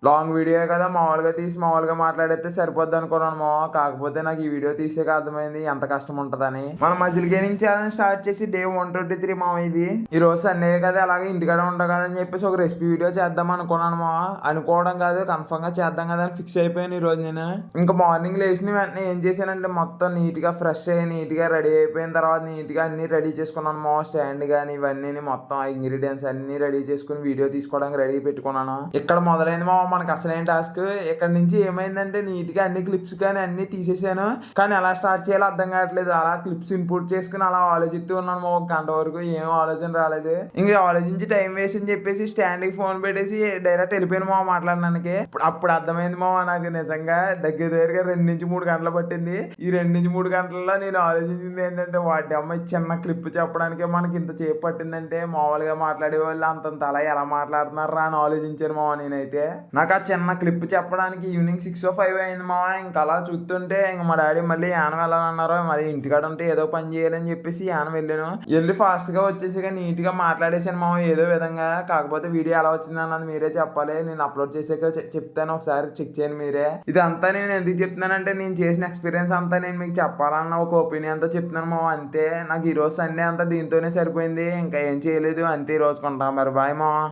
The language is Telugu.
లాంగ్ వీడియో కదా, మామూలుగా తీసి మామూలుగా మాట్లాడితే సరిపోద్ది అనుకున్నాను మామ. కాకపోతే నాకు ఈ వీడియో తీసాక అర్థమైంది ఎంత కష్టం ఉంటుందని. మనం మజిల్ గెయినింగ్ ఛాలెంజ్ స్టార్ట్ చేసి డే 123 మామ. ఇది ఈ రోజు సండే కదా, అలాగే ఇంటికాడ ఉంటాం కదా అని చెప్పేసి ఒక రెసిపీ వీడియో చేద్దాం అనుకున్నాను మామ. అనుకోవడం కాదు, కన్ఫర్మ్ గా చేద్దాం కదా అని ఫిక్స్ అయిపోయాను ఈ రోజు నేను. ఇంకా మార్నింగ్ లేచిన వెంటనే ఏం చేశానంటే మొత్తం నీట్ గా ఫ్రెష్ అయ్యి నీట్ గా రెడీ అయిపోయిన తర్వాత నీట్ గా అన్ని రెడీ చేసుకున్నాను మామ. స్టాండ్ గానీ ఇవన్నీ మొత్తం ఇంగ్రీడియంట్స్ అన్ని రెడీ చేసుకుని వీడియో తీసుకోవడానికి రెడీ పెట్టుకున్నాను. ఇక్కడ మొదలైంది మామ మనకు అసలైన టాస్క్. ఇక్కడ నుంచి ఏమైందంటే నీట్ గా అన్ని క్లిప్స్ కానీ అన్ని తీసేసాను. కానీ ఎలా స్టార్ట్ చేయాలో అర్థం కావట్లేదు. అలా క్లిప్స్ ఇన్పుట్ చేసుకుని అలా ఆలోచిస్తూ ఉన్నాను మా. ఒక గంట వరకు ఏం ఆలోచన రాలేదు. ఇంకా ఆలోచించి టైం వేస్ట్ అని చెప్పేసి స్టాండ్ కి ఫోన్ పెట్టేసి డైరెక్ట్ వెళ్ళిపోయాను మా మాట్లాడడానికి. అప్పుడు అర్థమైంది మా నాకు నిజంగా దగ్గరగా 2 నుంచి 3 గంటలు పట్టింది. ఈ 2 నుంచి 3 గంటల్లో నేను ఆలోచించింది ఏంటంటే వాటి అమ్మాయి చిన్న క్లిప్ చెప్పడానికే మనకి ఇంత సేపు పట్టిందంటే మామూలుగా మాట్లాడే వాళ్ళు అంతంత అలా ఎలా మాట్లాడుతున్నారా అని ఆలోచించాను మావ. నేనైతే నాకు ఆ చిన్న క్లిప్ చెప్పడానికి ఈవినింగ్ 6 or 5 అయింది మావ. ఇంకా అలా చూస్తుంటే ఇంకా మా డాడీ మళ్ళీ యానం వెళ్ళాలన్నారు. మరి ఇంటికాడ ఉంటే ఏదో పని చేయాలని చెప్పేసి యానం వెళ్ళాను. వెళ్ళి ఫాస్ట్ గా వచ్చేసి నీట్ గా మాట్లాడేసాను మావ ఏదో విధంగా. కాకపోతే వీడియో ఎలా వచ్చింది అన్నది మీరే చెప్పాలి. నేను అప్లోడ్ చేసాక చెప్తాను, ఒకసారి చెక్ చేయండి మీరే. ఇదంతా నేను ఎందుకు చెప్తున్నానంటే నేను చేసిన ఎక్స్పీరియన్స్ అంతా నేను మీకు చెప్పాలన్న ఒక ఒపీనియన్ తో చెప్తున్నాను మావ. అంతే. నాకు ఈ రోజు సండే అంతా దీంతోనే సరిపోయింది. ఇంకా ఏం చేయలేదు. అంతే ఈ రోజు కొంటా. మరి బాయ్ మావ.